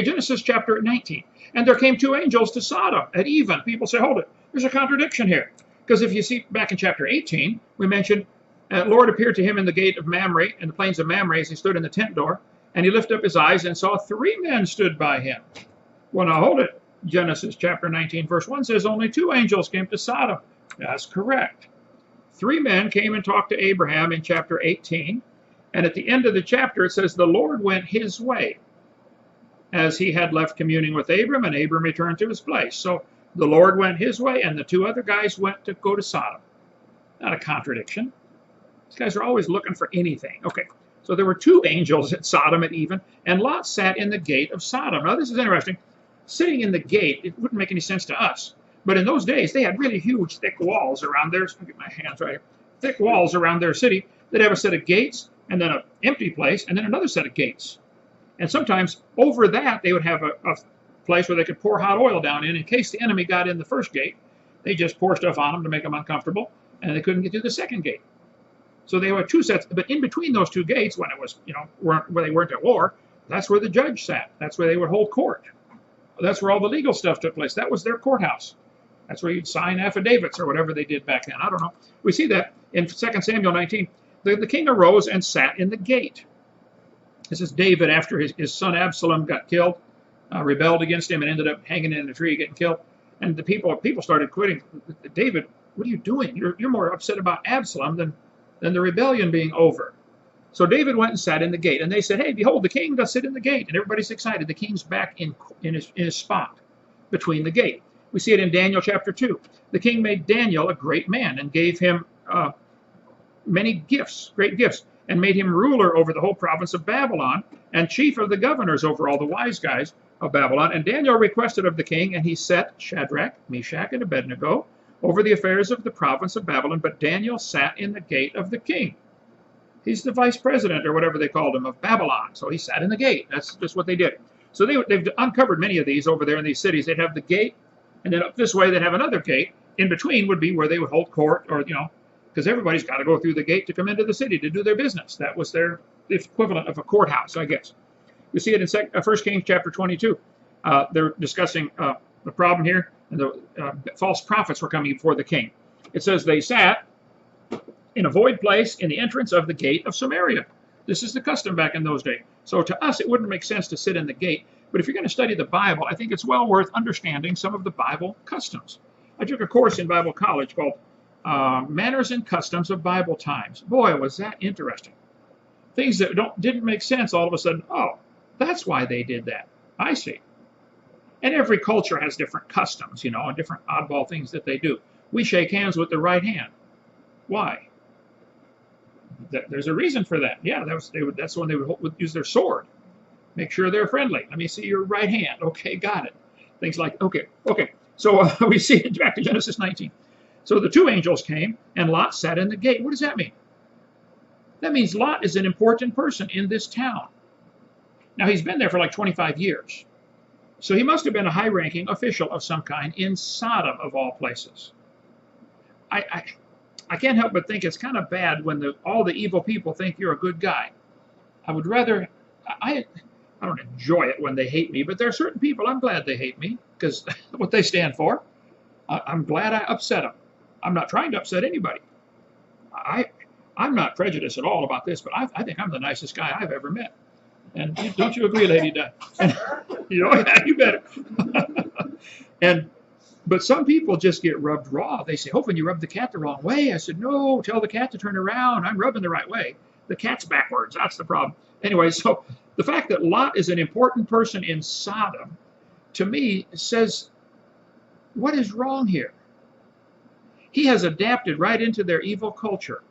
Genesis chapter 19. And there came two angels to Sodom at even. People say, hold it, there's a contradiction here. Because if you see back in chapter 18, we mentioned, Lord appeared to him in the gate of Mamre, in the plains of Mamre, as he stood in the tent door. And he lifted up his eyes and saw three men stood by him. Well, now hold it. Genesis chapter 19, verse 1 says only two angels came to Sodom. That's correct. Three men came and talked to Abraham in chapter 18. And at the end of the chapter, it says the Lord went his way, as he had left communing with Abram, and Abram returned to his place. So the Lord went his way, and the two other guys went to go to Sodom. Not a contradiction. These guys are always looking for anything. Okay, so there were two angels at Sodom at even, and Lot sat in the gate of Sodom. Now this is interesting. Sitting in the gate, it wouldn't make any sense to us. But in those days, they had really huge, thick walls around their, let me get my hands right here, thick walls around their city. They'd have a set of gates, and then an empty place, and then another set of gates. And sometimes over that, they would have a place where they could pour hot oil down in case the enemy got in the first gate. They just pour stuff on them to make them uncomfortable, and they couldn't get through the second gate. So they had two sets, but in between those two gates, when it was, where they weren't at war, that's where the judge sat. That's where they would hold court. That's where all the legal stuff took place. That was their courthouse. That's where you'd sign affidavits or whatever they did back then. I don't know. We see that in 2 Samuel 19. The king arose and sat in the gate. This is David after his son Absalom got killed, rebelled against him and ended up hanging in a tree getting killed. And the people started quitting. David, what are you doing? You're more upset about Absalom than the rebellion being over. So David went and sat in the gate. And they said, hey, behold, the king does sit in the gate. And everybody's excited. The king's back in his spot between the gate. We see it in Daniel chapter 2. The king made Daniel a great man and gave him many gifts, great gifts, and made him ruler over the whole province of Babylon and chief of the governors over all the wise guys of Babylon. And Daniel requested of the king, and he set Shadrach, Meshach, and Abednego over the affairs of the province of Babylon. But Daniel sat in the gate of the king. He's the vice president, or whatever they called him, of Babylon. So he sat in the gate. That's just what they did. So they've uncovered many of these over there in these cities. They'd have the gate, and then up this way they'd have another gate. In between would be where they would hold court, or, because everybody's got to go through the gate to come into the city to do their business. That was their equivalent of a courthouse, I guess. We see it in 1 Kings chapter 22. They're discussing the problem here, and the false prophets were coming before the king. It says they sat in a void place in the entrance of the gate of Samaria. This is the custom back in those days. So to us, it wouldn't make sense to sit in the gate. But if you're going to study the Bible, I think it's well worth understanding some of the Bible customs. I took a course in Bible college called Manners and Customs of Bible Times. Boy, was that interesting. Things that didn't make sense, all of a sudden, oh, that's why they did that. I see. And every culture has different customs, and different oddball things that they do. We shake hands with the right hand. Why? There's a reason for that. Yeah, that's when they would use their sword. Make sure they're friendly. Let me see your right hand. Okay, got it. Things like, okay. So we see it back to Genesis 19. So the two angels came, and Lot sat in the gate. What does that mean? That means Lot is an important person in this town. Now, he's been there for like 25 years. So he must have been a high-ranking official of some kind in Sodom, of all places. I can't help but think it's kind of bad when all the evil people think you're a good guy. I would rather, I don't enjoy it when they hate me, but there are certain people I'm glad they hate me because what they stand for. I'm glad I upset them. I'm not trying to upset anybody. I'm not prejudiced at all about this, but I think I'm the nicest guy I've ever met. And don't you agree, Lady Di? Yeah, you better. But some people just get rubbed raw. They say, Hovind, you rubbed the cat the wrong way. I said, no, tell the cat to turn around. I'm rubbing the right way. The cat's backwards. That's the problem. Anyway, so the fact that Lot is an important person in Sodom, to me, says, what is wrong here? He has adapted right into their evil culture.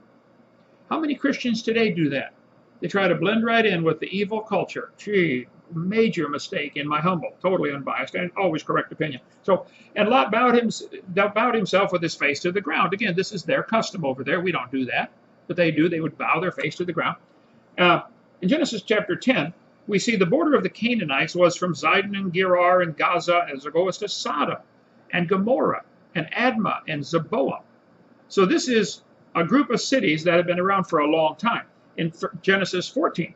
How many Christians today do that? They try to blend right in with the evil culture. Gee, major mistake in my humble, totally unbiased, and always correct opinion. So, and Lot bowed himself with his face to the ground. Again, this is their custom over there. We don't do that, but they do. They would bow their face to the ground. In Genesis chapter 10, we see the border of the Canaanites was from Zidon and Gerar and Gaza as it goes to Sodom and Gomorrah and Admah and Zeboam. So this is a group of cities that have been around for a long time. In Genesis 14,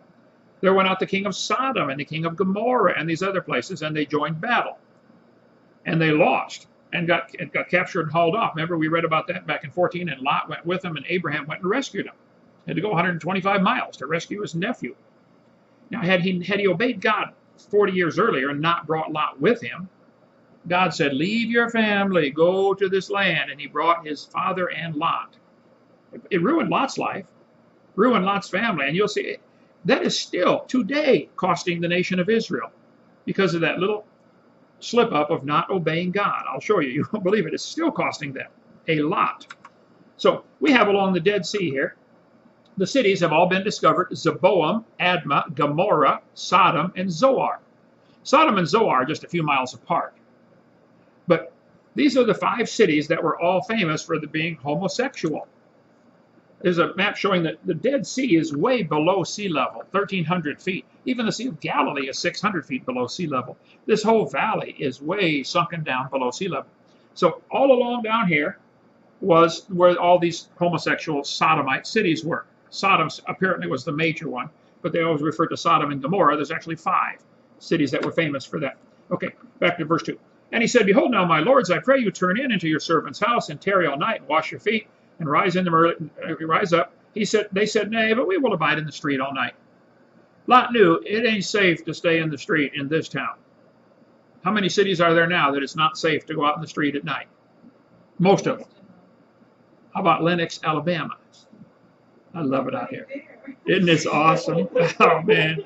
There went out the king of Sodom and the king of Gomorrah and these other places, and they joined battle. And they lost and got captured and hauled off. Remember, we read about that back in 14, and Lot went with them, and Abraham went and rescued him. He had to go 125 miles to rescue his nephew. Now, had he obeyed God 40 years earlier and not brought Lot with him, God said, leave your family, go to this land, and he brought his father and Lot. It ruined Lot's life, ruined Lot's family, and you'll see that is still today costing the nation of Israel because of that little slip up of not obeying God. I'll show you. You won't believe it. It's still costing them a lot. So we have along the Dead Sea here, the cities have all been discovered: Zeboam, Admah, Gomorrah, Sodom, and Zoar. Sodom and Zoar are just a few miles apart. But these are the 5 cities that were all famous for being homosexual. There's a map showing that the Dead Sea is way below sea level, 1,300 feet. Even the Sea of Galilee is 600 feet below sea level. This whole valley is way sunken down below sea level. So all along down here was where all these homosexual sodomite cities were. Sodom apparently was the major one, but they always refer to Sodom and Gomorrah. There's actually 5 cities that were famous for that. Okay, back to verse 2. And he said, behold now, my lords, I pray you turn in into your servant's house and tarry all night and wash your feet and rise up. They said, nay, but we will abide in the street all night. Lot knew it ain't safe to stay in the street in this town. How many cities are there now that it's not safe to go out in the street at night? Most of them. How about Lenox, Alabama? I love it out here. Isn't this awesome? Oh, man.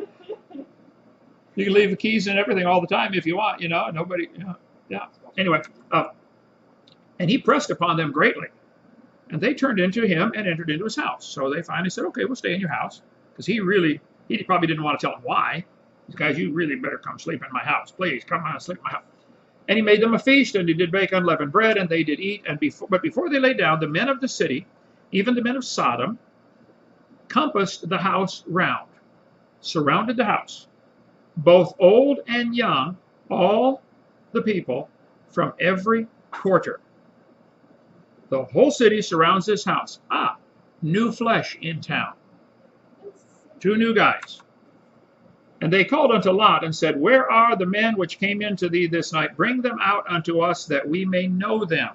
You can leave the keys and everything all the time if you want, nobody, yeah. Anyway, and he pressed upon them greatly. And they turned into him and entered into his house. So they finally said, okay, we'll stay in your house. Because he probably didn't want to tell them why. These guys, you really better come sleep in my house. Please, come on and sleep in my house. And he made them a feast, and he did bake unleavened bread, and they did eat. But before they lay down, the men of the city, even the men of Sodom, compassed the house round, surrounded the house, both old and young, all the people from every quarter. The whole city surrounds this house. New flesh in town. 2 new guys. And they called unto Lot and said, where are the men which came into thee this night? Bring them out unto us that we may know them.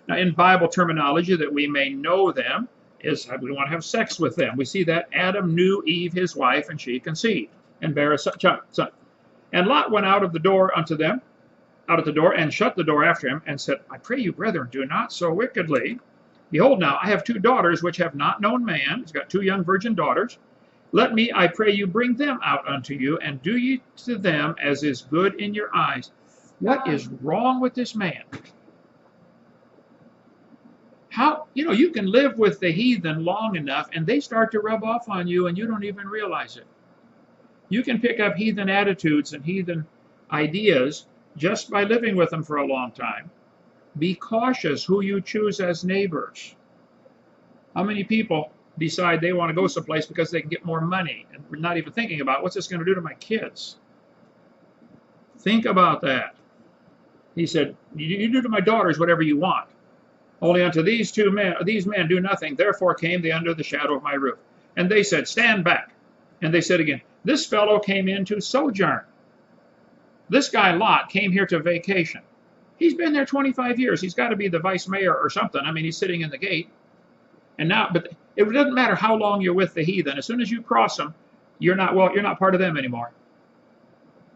Now, in Bible terminology, that we may know them is we want to have sex with them. We see that Adam knew Eve, his wife, and she conceived and bare a son. And Lot went out of the door unto them, out at the door, and shut the door after him, and said, I pray you, brethren, do not so wickedly. Behold now, I have 2 daughters which have not known man. He's got 2 young virgin daughters. Let me, I pray you, bring them out unto you, and do ye to them as is good in your eyes. What is wrong with this man? How, you can live with the heathen long enough, and they start to rub off on you, and you don't even realize it. You can pick up heathen attitudes and heathen ideas just by living with them for a long time. Be cautious who you choose as neighbors. How many people decide they want to go someplace because they can get more money, and we're not even thinking about what's this going to do to my kids? Think about that. He said, you do to my daughters whatever you want. Only unto these men do nothing. Therefore came they under the shadow of my roof. And they said, stand back. And they said again, this fellow came in to sojourn. This guy Lot came here to vacation. He's been there 25 years. He's got to be the vice mayor or something. I mean, he's sitting in the gate. And now, but it doesn't matter how long you're with the heathen. As soon as you cross them, you're not part of them anymore.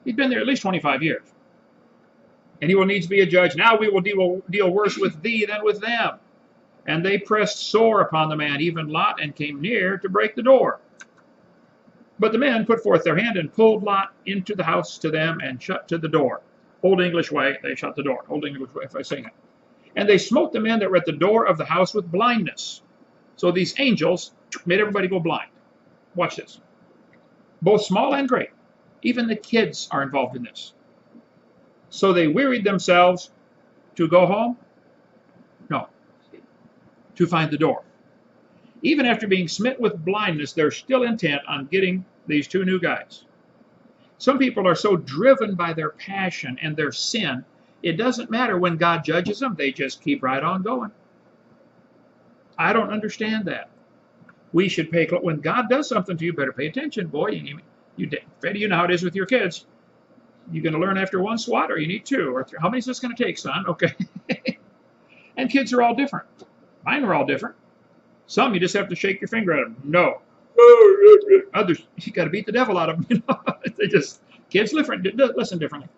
He's been there at least 25 years. And he will needs be a judge. Now we will deal worse with thee than with them. And they pressed sore upon the man, even Lot, and came near to break the door. But the men put forth their hand and pulled Lot into the house to them and shut to the door. Old English way, they shut the door. Old English way, if I say it. And they smote the men that were at the door of the house with blindness. So these angels made everybody go blind. Watch this. Both small and great. Even the kids are involved in this. So they wearied themselves to go home? No. To find the door. Even after being smitten with blindness, they're still intent on getting these 2 new guys. Some people are so driven by their passion and their sin, it doesn't matter when God judges them, they just keep right on going. I don't understand that. We should when God does something to you, better pay attention, boy. Freddie, you know how it is with your kids. You're going to learn after one swat, or you need two, or three. How many is this going to take, son? Okay. And kids are all different. Mine were all different. Some you just have to shake your finger at them. No. Others, you got to beat the devil out of them. Kids listen differently.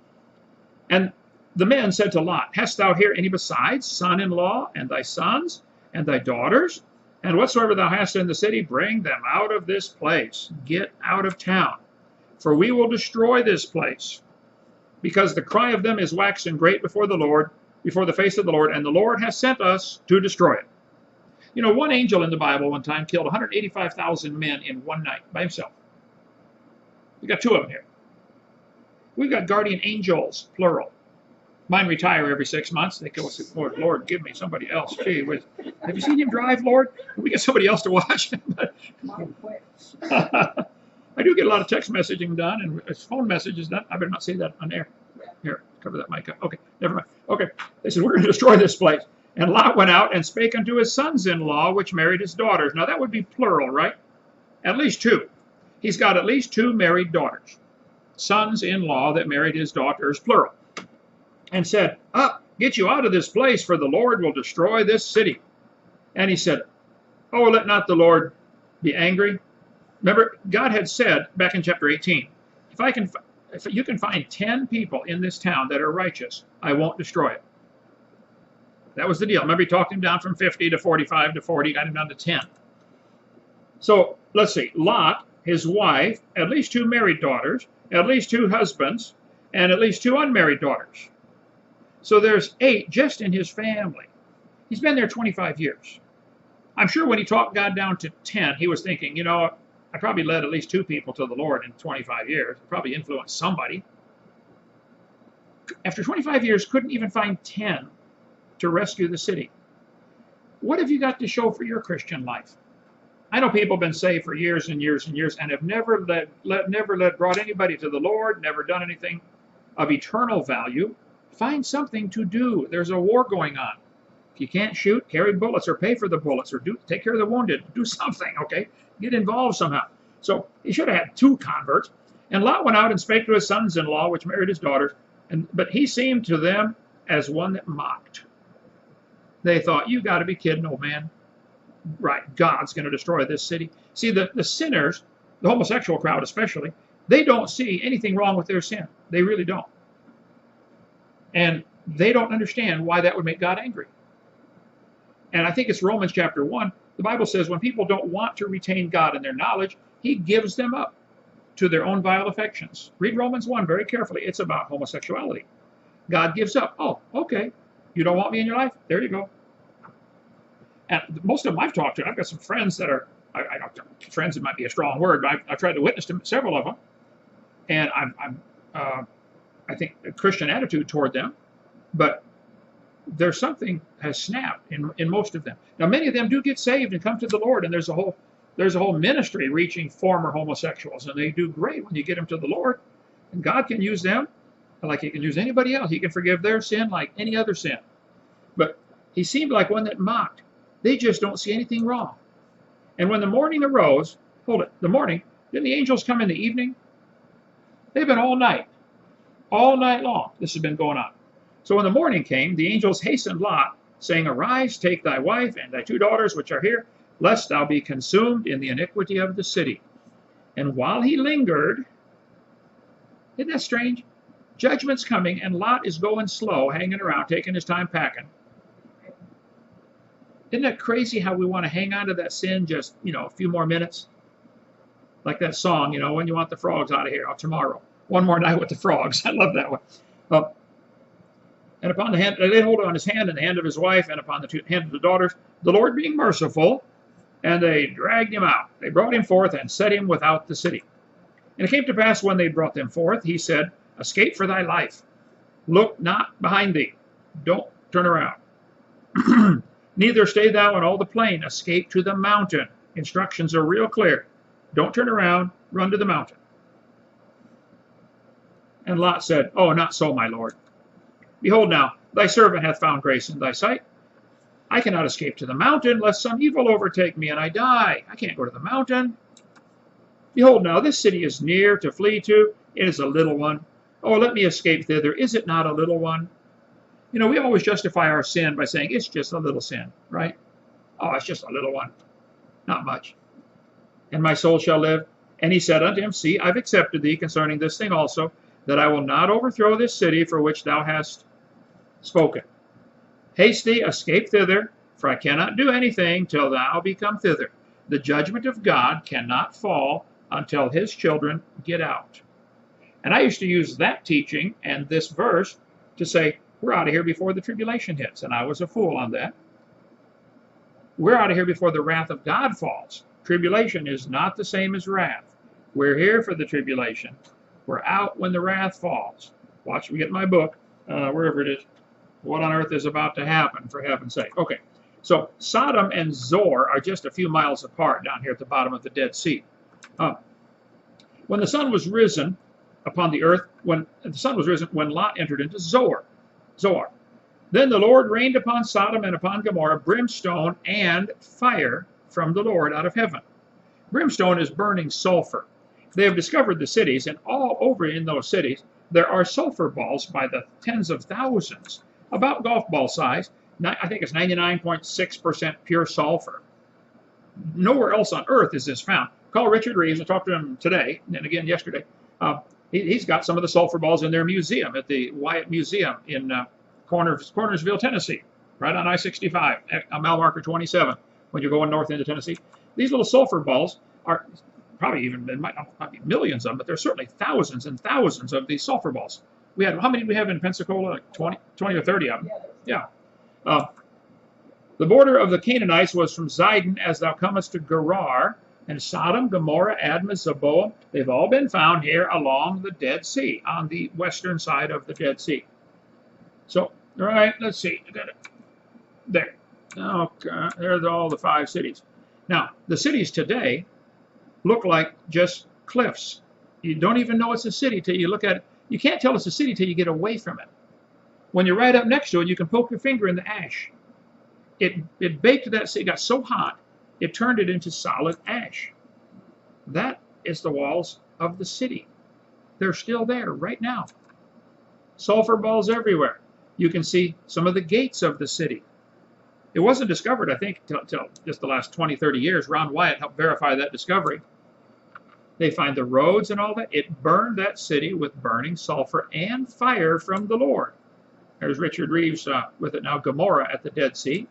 And the men said to Lot, hast thou here any besides son-in-law, and thy sons, and thy daughters? And whatsoever thou hast in the city, bring them out of this place. Get out of town. For we will destroy this place, because the cry of them is waxen great before the Lord, before the face of the Lord, and the Lord has sent us to destroy it. You know, one angel in the Bible one time killed 185,000 men in one night by himself. We got two of them here. We've got guardian angels, plural. Mine retire every 6 months. They go, Lord, give me somebody else. Gee whiz. Have you seen him drive, Lord? Can we get somebody else to watch? I do get a lot of text messaging done and phone messages done. I better not say that on air. Here, cover that mic up. Okay, never mind. Okay, they said, we're going to destroy this place. And Lot went out and spake unto his sons-in-law, which married his daughters. Now that would be plural, right? At least two. He's got at least two married daughters. Sons-in-law that married his daughters, plural. And said, up, get you out of this place, for the Lord will destroy this city. And he said, oh, let not the Lord be angry. Remember, God had said back in chapter 18, if you can find 10 people in this town that are righteous, I won't destroy it. That was the deal. Remember, he talked him down from 50 to 45 to 40, got him down to 10. So let's see. Lot, his wife, at least two married daughters, at least two husbands, and at least two unmarried daughters. So there's 8 just in his family. He's been there 25 years. I'm sure when he talked God down to 10, he was thinking, you know, I probably led at least 2 people to the Lord in 25 years. Probably influenced somebody. After 25 years, couldn't even find 10 to rescue the city. What have you got to show for your Christian life? I know people have been saved for years and years and years and have never brought anybody to the Lord, never done anything of eternal value. Find something to do. There's a war going on. If you can't shoot, carry bullets or pay for the bullets or take care of the wounded. Do something, okay? Get involved somehow. So he should have had 2 converts. And Lot went out and spake to his sons-in-law, which married his daughters. But he seemed to them as one that mocked. They thought, you got to be kidding, old man. Right, God's going to destroy this city. See, the sinners, the homosexual crowd especially, they don't see anything wrong with their sin. They really don't. And they don't understand why that would make God angry. And I think it's Romans chapter 1. The Bible says when people don't want to retain God in their knowledge, he gives them up to their own vile affections. Read Romans 1 very carefully. It's about homosexuality. God gives up. Oh, okay. You don't want me in your life? There you go. And most of them I've talked to, I've got some friends that are, I don't, friends, it might be a strong word, but I've tried to witness to several of them. And I think a Christian attitude toward them, but there's something has snapped in most of them. Now, many of them do get saved and come to the Lord, and there's a whole ministry reaching former homosexuals, and they do great when you get them to the Lord. And God can use them like he can use anybody else. He can forgive their sin like any other sin. But he seemed like one that mocked. They just don't see anything wrong. And when the morning arose, the morning, didn't the angels come in the evening? They've been all night long. This has been going on. So when the morning came, the angels hastened Lot, saying, arise, take thy wife and thy 2 daughters which are here, lest thou be consumed in the iniquity of the city. And while he lingered, isn't that strange? Judgment's coming, and Lot is going slow, hanging around, taking his time packing. Isn't that crazy how we want to hang on to that sin just, a few more minutes? Like that song, when you want the frogs out of here, tomorrow. One more night with the frogs. I love that one. And upon the hand, they hold on his hand and the hand of his wife, and upon the hand of the daughters, the Lord being merciful, and they dragged him out. They brought him forth and set him without the city. And it came to pass when they brought them forth, he said, escape for thy life. Look not behind thee. Don't turn around. Neither stay thou in all the plain. Escape to the mountain. Instructions are real clear. Don't turn around. Run to the mountain. And Lot said, oh, not so, my lord. Behold now, thy servant hath found grace in thy sight. I cannot escape to the mountain, lest some evil overtake me and I die. I can't go to the mountain. Behold now, this city is near to flee to. It is a little one. Oh, let me escape thither. Is it not a little one? You know, we always justify our sin by saying it's just a little sin, right? Oh, it's just a little one. Not much. And my soul shall live. And he said unto him, See, I've accepted thee concerning this thing also, that I will not overthrow this city for which thou hast spoken. Haste thee, escape thither, for I cannot do anything till thou be come thither. The judgment of God cannot fall until his children get out. And I used to use that teaching and this verse to say, we're out of here before the tribulation hits. And I was a fool on that. We're out of here before the wrath of God falls. Tribulation is not the same as wrath. We're here for the tribulation. We're out when the wrath falls. Watch me get my book, wherever it is. What on earth is about to happen, for heaven's sake? Okay, so Sodom and Zor are just a few miles apart down here at the bottom of the Dead Sea. When the sun was risen upon the earth, when Lot entered into Zoar. Then the Lord rained upon Sodom and upon Gomorrah brimstone and fire from the Lord out of heaven. Brimstone is burning sulfur. They have discovered the cities, and all over in those cities there are sulfur balls by the tens of thousands, about golf ball size. I think it's 99.6% pure sulfur. Nowhere else on earth is this found. Call Richard Reeves. I talked to him today and again yesterday. He's got some of the sulfur balls in their museum at the Wyatt Museum in Cornersville, Tennessee, right on I-65, mile marker 27, when you're going north into Tennessee. These little sulfur balls are probably even, there might not be millions of them, but there's certainly thousands and thousands of these sulfur balls. How many do we have in Pensacola? Like 20 or 30 of them. Yeah. The border of the Canaanites was from Zidon as thou comest to Gerar, and Sodom, Gomorrah, Admah, Zeboam. They've all been found here along the Dead Sea, on the western side of the Dead Sea. So, all right, let's see. I got it. There. Okay, there's all the 5 cities. Now, the cities today look like just cliffs. You don't even know it's a city till you look at it. You can't tell it's a city till you get away from it. When you're right up next to it, you can poke your finger in the ash. It baked that city, got so hot, it turned it into solid ash. That is the walls of the city. They're still there right now. Sulfur balls everywhere. You can see some of the gates of the city. It wasn't discovered, I think, till just the last 20, 30 years. Ron Wyatt helped verify that discovery. They find the roads and all that. It burned that city with burning sulfur and fire from the Lord. There's Richard Reeves with it now, Gomorrah at the Dead Sea.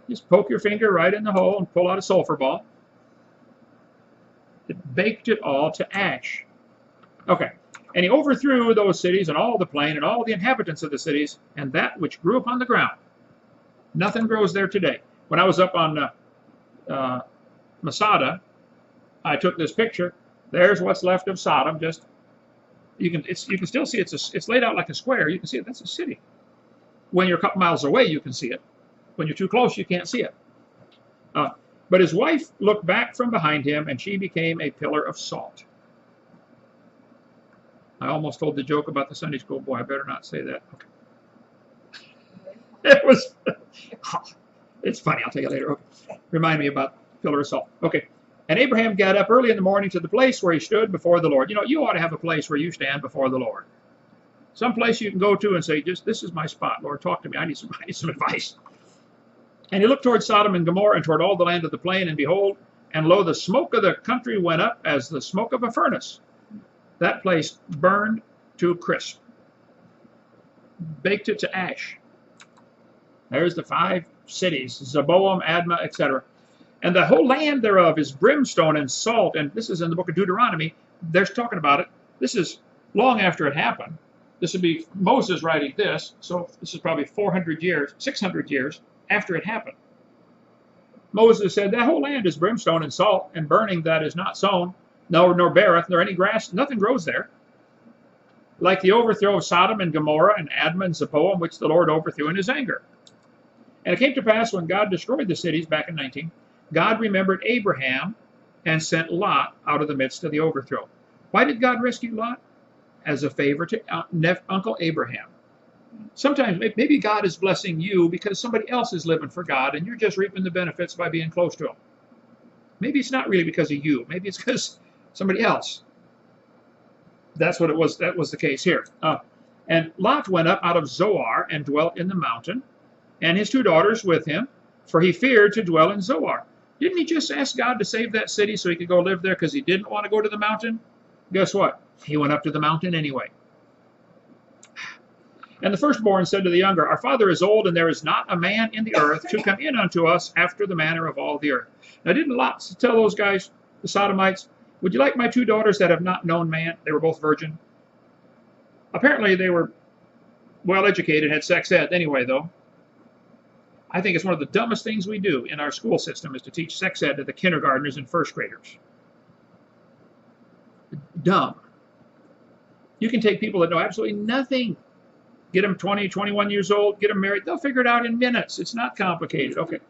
Just poke your finger right in the hole and pull out a sulfur ball. It baked it all to ash. Okay. And he overthrew those cities and all the plain and all the inhabitants of the cities and that which grew upon the ground. Nothing grows there today. When I was up on Masada, I took this picture. There's what's left of Sodom. Just you can still see it's laid out like a square. You can see it. That's a city. When you're a couple miles away, you can see it. When you're too close, you can't see it. But his wife looked back from behind him, and she became a pillar of salt. I almost told the joke about the Sunday school boy. I better not say that. Okay. It was. It's funny. I'll tell you later. Okay. Remind me about pillar of salt. Okay. And Abraham got up early in the morning to the place where he stood before the Lord. You know, you ought to have a place where you stand before the Lord. Some place you can go to and say, "Just this is my spot, Lord. Talk to me. I need some advice." And he looked toward Sodom and Gomorrah and toward all the land of the plain, and behold, and lo, the smoke of the country went up as the smoke of a furnace. That place burned to crisp, baked it to ash. There's the 5 cities, Zeboam, Admah, etc. And the whole land thereof is brimstone and salt. And this is in the book of Deuteronomy. They're talking about it. This is long after it happened. This would be Moses writing this. So this is probably 400 years, 600 years after it happened. Moses said, that whole land is brimstone and salt, and burning that is not sown, nor beareth, nor any grass, nothing grows there. Like the overthrow of Sodom and Gomorrah and Admah and Zeboam, which the Lord overthrew in his anger. And it came to pass when God destroyed the cities back in 19, God remembered Abraham and sent Lot out of the midst of the overthrow. Why did God rescue Lot? As a favor to Uncle Abraham. Sometimes maybe God is blessing you because somebody else is living for God and you're just reaping the benefits by being close to him. Maybe it's not really because of you. Maybe it's because somebody else. That's what it was. That was the case here. And Lot went up out of Zoar and dwelt in the mountain, and his 2 daughters with him, for he feared to dwell in Zoar. Didn't he just ask God to save that city so he could go live there because he didn't want to go to the mountain? Guess what? He went up to the mountain anyway. And the firstborn said to the younger, Our father is old, and there is not a man in the earth to come in unto us after the manner of all the earth. Now, didn't Lot tell those guys, the Sodomites, would you like my 2 daughters that have not known man? They were both virgin. Apparently, they were well educated, had sex ed anyway, though. I think it's one of the dumbest things we do in our school system is to teach sex ed to the kindergartners and first graders. Dumb. You can take people that know absolutely nothing. Get them 20, 21 years old, get them married. They'll figure it out in minutes. It's not complicated. Okay.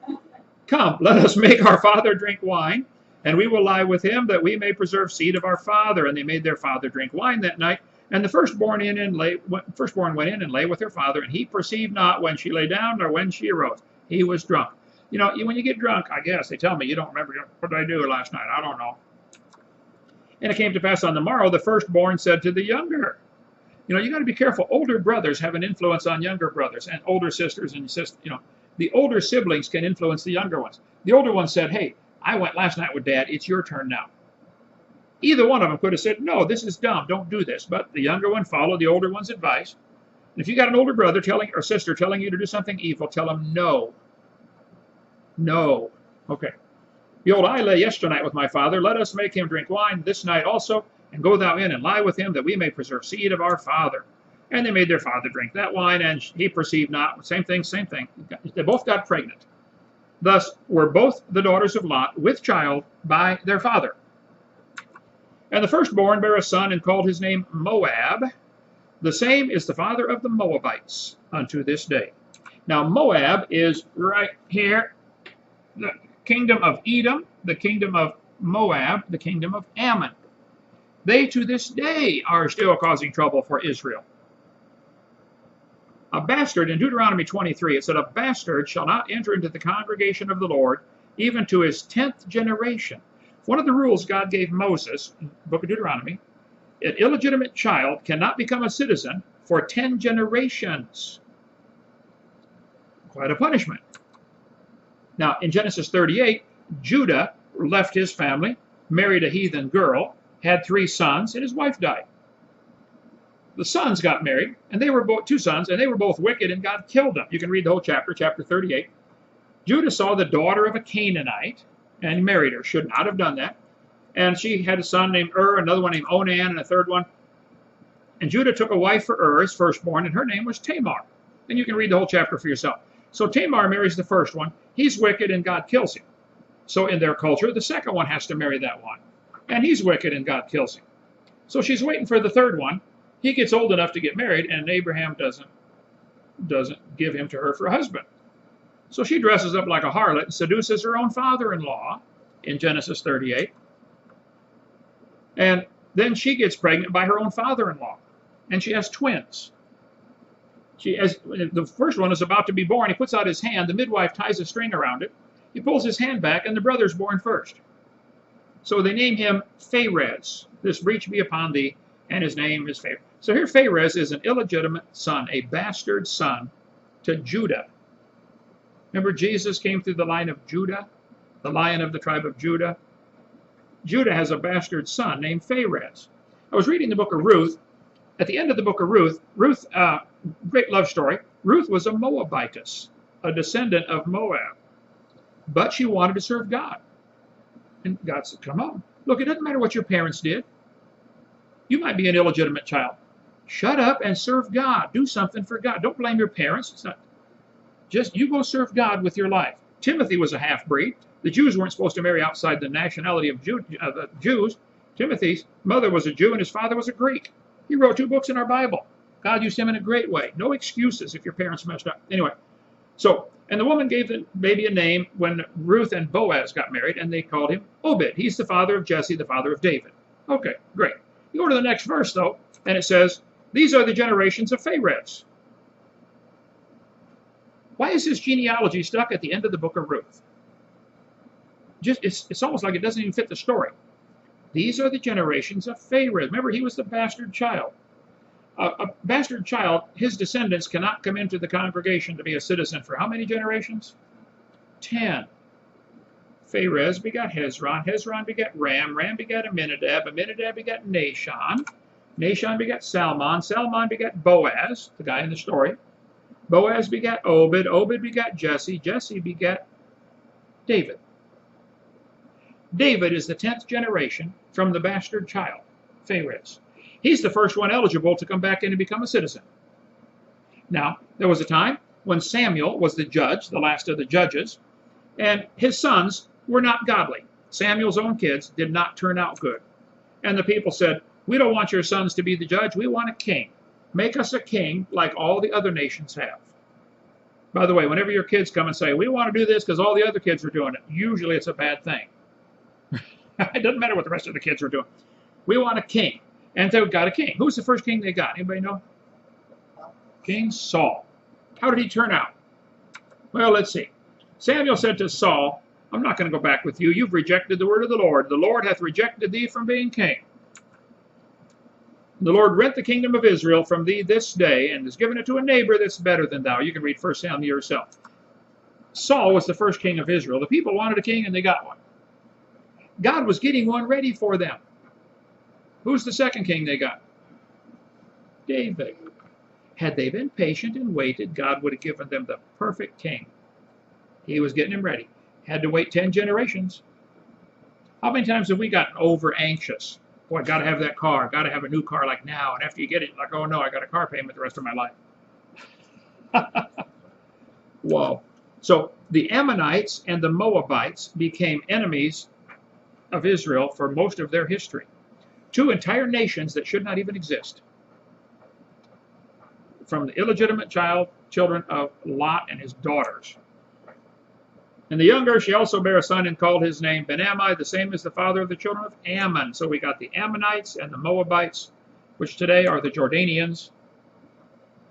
Come, let us make our father drink wine, and we will lie with him that we may preserve seed of our father. And they made their father drink wine that night. And the firstborn went in and lay with her father, and he perceived not when she lay down nor when she arose. He was drunk. You know, when you get drunk, I guess, they tell me, you don't remember, what did I do last night? I don't know. And it came to pass on the morrow, the firstborn said to the younger, you know, you got to be careful. Older brothers have an influence on younger brothers, and older sisters and sisters. You know, the older siblings can influence the younger ones. The older one said, hey, I went last night with Dad. It's your turn now. Either one of them could have said, no, this is dumb. Don't do this. But the younger one followed the older one's advice. And if you got an older brother or sister telling you to do something evil, tell them no. No. Okay. Behold, I lay yesternight with my father. Let us make him drink wine this night also, and go thou in and lie with him, that we may preserve seed of our father. And they made their father drink that wine, and he perceived not. Same thing, same thing. They both got pregnant. Thus were both the daughters of Lot with child by their father. And the firstborn bare a son, and called his name Moab. The same is the father of the Moabites unto this day. Now Moab is right here. The kingdom of Edom, the kingdom of Moab, the kingdom of Ammon. They to this day are still causing trouble for Israel. A bastard, in Deuteronomy 23, it said, a bastard shall not enter into the congregation of the Lord, even to his 10th generation. One of the rules God gave Moses, in the book of Deuteronomy, an illegitimate child cannot become a citizen for 10 generations. Quite a punishment. Now, in Genesis 38, Judah left his family, married a heathen girl, had 3 sons, and his wife died. The sons got married, and they were both 2 sons, and they were both wicked, and God killed them. You can read the whole chapter, chapter 38. Judah saw the daughter of a Canaanite and married her. Should not have done that. And she had a son named another one named Onan, and a third one. And Judah took a wife for his firstborn, and her name was Tamar. And you can read the whole chapter for yourself. So Tamar marries the first one. He's wicked, and God kills him. So in their culture, the second one has to marry that one. And he's wicked, and God kills him. So she's waiting for the third one. He gets old enough to get married, and Abraham doesn't give him to her for a husband. So she dresses up like a harlot and seduces her own father-in-law in Genesis 38. And then she gets pregnant by her own father-in-law, and she has twins. The first one is about to be born. He puts out his hand. The midwife ties a string around it. He pulls his hand back, and the brother's born first. So they name him Pharez. This breach be upon thee, and his name is Pharez. So here Pharez is an illegitimate son, a bastard son to Judah. Remember, Jesus came through the line of Judah, the lion of the tribe of Judah. Judah has a bastard son named Pharez. I was reading the book of Ruth. At the end of the book of Ruth, great love story. Ruth was a Moabitess, a descendant of Moab. But she wanted to serve God. And God said, come on. Look, it doesn't matter what your parents did. You might be an illegitimate child. Shut up and serve God. Do something for God. Don't blame your parents. It's not just you go serve God with your life. Timothy was a half-breed. The Jews weren't supposed to marry outside the nationality of the Jews. Timothy's mother was a Jew and his father was a Greek. He wrote 2 books in our Bible. God used him in a great way. No excuses if your parents messed up. Anyway, and the woman gave the baby a name when Ruth and Boaz got married, and they called him Obed. He's the father of Jesse, the father of David. Okay, great. You go to the next verse, though, and it says, these are the generations of Pharez. Why is this genealogy stuck at the end of the book of Ruth? It's almost like it doesn't even fit the story. These are the generations of Pharez. Remember, he was the bastard child. A bastard child, his descendants cannot come into the congregation to be a citizen for how many generations? 10. Pharez begot Hezron. Hezron begat Ram. Ram begat Aminadab. Aminadab begat Nahshon. Nahshon begat Salmon. Salmon begat Boaz, the guy in the story. Boaz begat Obed. Obed begat Jesse. Jesse begat David. David is the 10th generation from the bastard child, Pharez. He's the first one eligible to come back in and become a citizen. Now, there was a time when Samuel was the judge, the last of the judges, and his sons were not godly. Samuel's own kids did not turn out good. And the people said, we don't want your sons to be the judge. We want a king. Make us a king like all the other nations have. By the way, whenever your kids come and say, we want to do this because all the other kids are doing it, usually it's a bad thing. It doesn't matter what the rest of the kids are doing. We want a king. And they got a king. Who's the first king they got? Anybody know? King Saul. How did he turn out? Well, let's see. Samuel said to Saul, I'm not going to go back with you. You've rejected the word of the Lord. The Lord hath rejected thee from being king. The Lord rent the kingdom of Israel from thee this day, and has given it to a neighbor that's better than thou. You can read 1 Samuel yourself. Saul was the first king of Israel. The people wanted a king, and they got one. God was getting one ready for them. Who's the second king they got? David. Had they been patient and waited, God would have given them the perfect king. He was getting him ready. Had to wait 10 generations. How many times have we gotten over anxious? Boy, I got to have that car. Got to have a new car like now. And after you get it, like, oh no, I got a car payment the rest of my life. Whoa. So the Ammonites and the Moabites became enemies of Israel for most of their history. Two entire nations that should not even exist. From the illegitimate children of Lot and his daughters. And the younger, she also bare a son and called his name Ben-Ammi, the same as the father of the children of Ammon. So we got the Ammonites and the Moabites, which today are the Jordanians.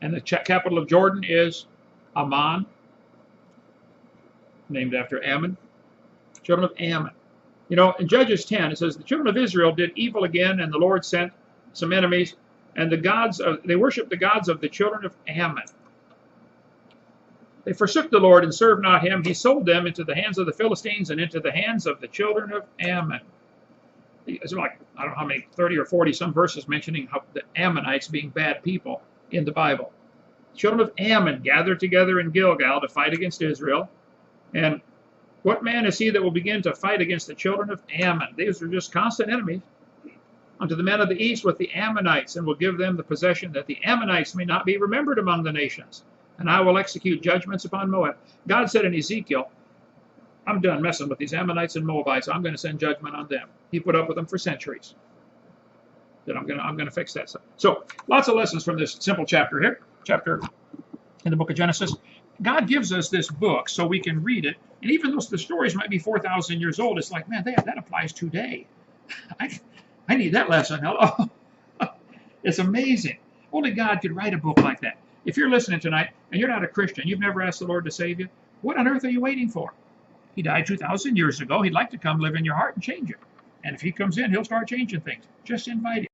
And the capital of Jordan is Amman, named after Ammon. Children of Ammon. You know, in Judges 10, it says, the children of Israel did evil again, and the Lord sent some enemies, and they worshiped the gods of the children of Ammon. They forsook the Lord and served not him. He sold them into the hands of the Philistines and into the hands of the children of Ammon. It's like, I don't know how many, 30 or 40 some verses mentioning how the Ammonites being bad people in the Bible. The children of Ammon gathered together in Gilgal to fight against Israel. And what man is he that will begin to fight against the children of Ammon? These are just constant enemies. Unto the men of the east with the Ammonites, and will give them the possession, that the Ammonites may not be remembered among the nations. And I will execute judgments upon Moab. God said in Ezekiel, I'm done messing with these Ammonites and Moabites. I'm going to send judgment on them. He put up with them for centuries. Then I'm going to fix that. So lots of lessons from this simple chapter here. Chapter in the book of Genesis. God gives us this book so we can read it. And even though the stories might be 4,000 years old, it's like, man, that applies today. I need that lesson. Hello. It's amazing. Only God could write a book like that. If you're listening tonight and you're not a Christian, you've never asked the Lord to save you, what on earth are you waiting for? He died 2,000 years ago. He'd like to come live in your heart and change it. And if he comes in, he'll start changing things. Just invite him.